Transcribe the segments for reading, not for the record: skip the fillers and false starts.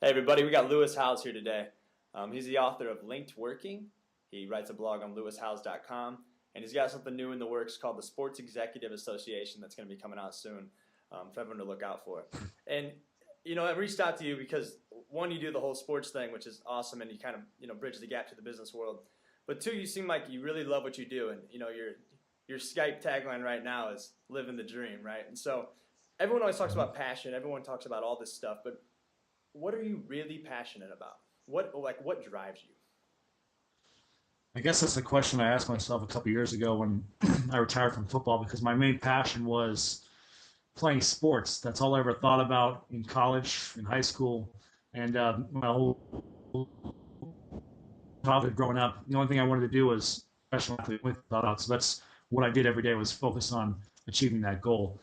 Hey everybody, we got Lewis Howes here today. He's the author of Linked Working. He writes a blog on lewishowes.com, and he's got something new in the works called the Sports Executive Association that's going to be coming out soon for everyone to look out for. And I reached out to you because one, you do the whole sports thing, which is awesome, and you kind of bridge the gap to the business world. But two, you seem like you really love what you do, and your Skype tagline right now is "Living the Dream," right? And so everyone always talks about passion. Everyone talks about all this stuff, but what are you really passionate about? What drives you? I guess that's the question I asked myself a couple years ago when I retired from football because my main passion was playing sports. That's all I ever thought about in college, in high school, and my whole childhood growing up. The only thing I wanted to do was professional athlete with thought out. So that's what I did every day was focus on achieving that goal.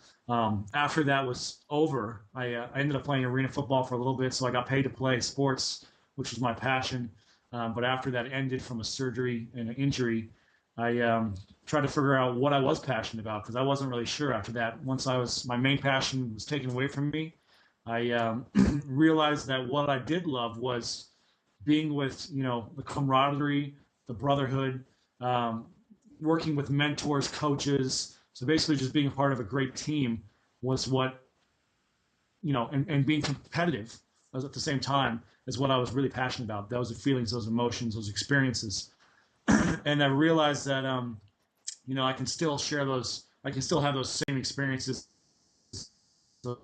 After that was over, I ended up playing arena football for a little bit, so I got paid to play sports, which was my passion. But after that ended from a surgery and an injury, I tried to figure out what I was passionate about because I wasn't really sure after that. Once my main passion was taken away from me, I realized that what I did love was being with the camaraderie, the brotherhood, um, working with mentors, coaches. So basically, just being a part of a great team was what and being competitive was at the same time is what I was really passionate about. Those are feelings, those emotions, those experiences, and I realized that I can still share those. I can still have those same experiences, those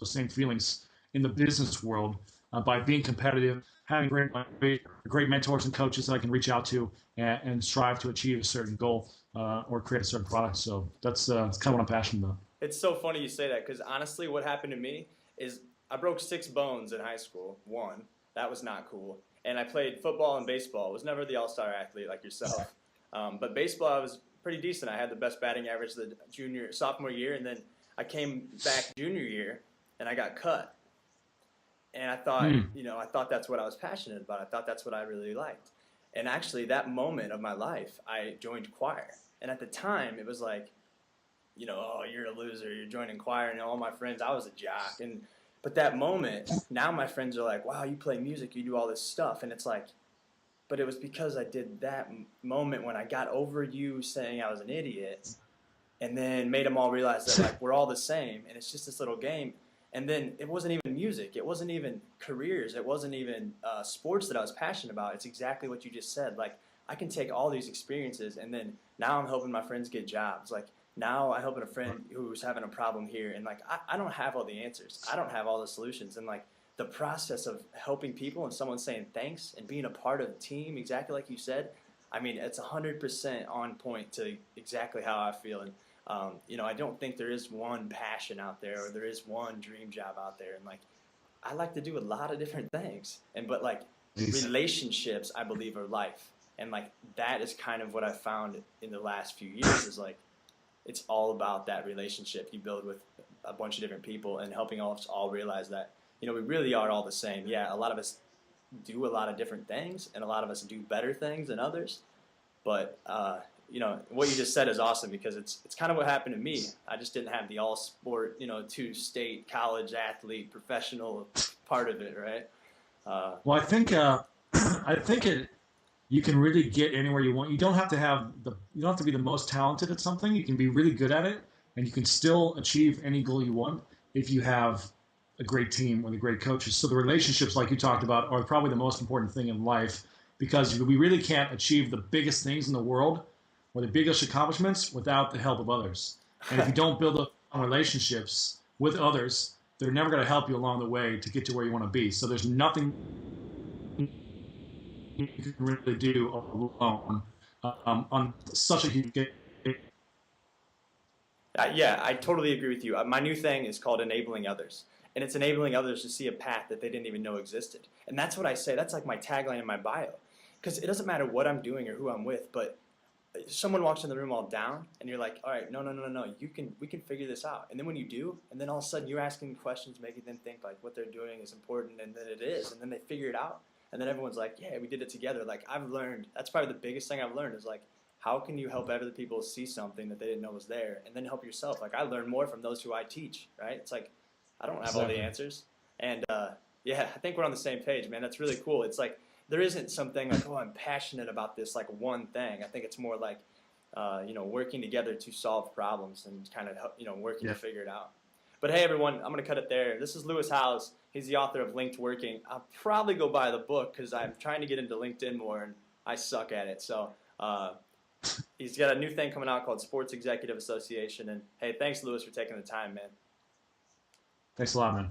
same feelings in the business world by being competitive, having great mentors and coaches that I can reach out to and strive to achieve a certain goal or create a certain product. So that's kind of what I'm passionate about. It's so funny you say that because honestly, what happened to me is I broke 6 bones in high school. One, that was not cool. And I played football and baseball. I was never the all-star athlete like yourself. But baseball, I was pretty decent. I had the best batting average the sophomore year, and then I came back junior year, and I got cut. And I thought, Mm. I thought that's what I was passionate about. I thought that's what I really liked. And actually, that moment of my life, I joined choir. And at the time, it was like, oh, you're a loser. You're joining choir, and all my friends, I was a jock. But that moment, now my friends are like, wow, you play music, you do all this stuff, and it's like, but it was because I did that moment when I got over you saying I was an idiot, and then made them all realize that like we're all the same, and it's just this little game. And then it wasn't even music, it wasn't even careers, it wasn't even sports that I was passionate about. It's exactly what you just said. Like I can take all these experiences, and then now I'm helping my friends get jobs. Like now I'm helping a friend who's having a problem here, and like I don't have all the answers, I don't have all the solutions, and like the process of helping people and someone saying thanks and being a part of the team, exactly like you said. I mean, it's 100% on point to exactly how I feel. And I don't think there is one passion out there or there is one dream job out there. And like, I like to do a lot of different things. But like, Jeez. relationships, I believe, are life. And like, that is kind of what I found in the last few years is like, it's all about that relationship you build with a bunch of different people and helping us all realize that, we really are all the same. Yeah, a lot of us do a lot of different things and a lot of us do better things than others. But what you just said is awesome because it's kind of what happened to me. I just didn't have the all sport, two state college athlete professional part of it, right? Well, I think I think you can really get anywhere you want. You don't have to be the most talented at something. You can be really good at it, and you can still achieve any goal you want if you have a great team with a great coaches. So the relationships, like you talked about, are probably the most important thing in life because we really can't achieve the biggest things in the world or the biggest accomplishments without the help of others. And if you don't build up on relationships with others, they're never going to help you along the way to get to where you want to be. So there's nothing you can really do alone on such a huge scale. Yeah, I totally agree with you. My new thing is called enabling others. And it's enabling others to see a path that they didn't even know existed. And that's what I say. That's like my tagline in my bio. Because it doesn't matter what I'm doing or who I'm with, but someone walks in the room all down and you're like, all right, no, no, no, no, no, we can figure this out. And then when you do, and then all of a sudden you're asking questions, making them think like what they're doing is important, and then it is, and then they figure it out. And then everyone's like, yeah, we did it together. Like I've learned, that's probably the biggest thing I've learned is like, how can you help other people see something that they didn't know was there, and then help yourself? Like I learn more from those who I teach, right? It's like I don't have all the Exactly. answers, and Yeah, I think we're on the same page, man. That's really cool. It's like there isn't something like, oh, I'm passionate about this like one thing. I think it's more like, working together to solve problems and kind of, working to figure it out. But hey, everyone, I'm going to cut it there. This is Lewis Howes. He's the author of Linked Working. I'll probably go buy the book because I'm trying to get into LinkedIn more and I suck at it. So he's got a new thing coming out called Sports Executive Association. And hey, thanks, Lewis, for taking the time, man. Thanks a lot, man.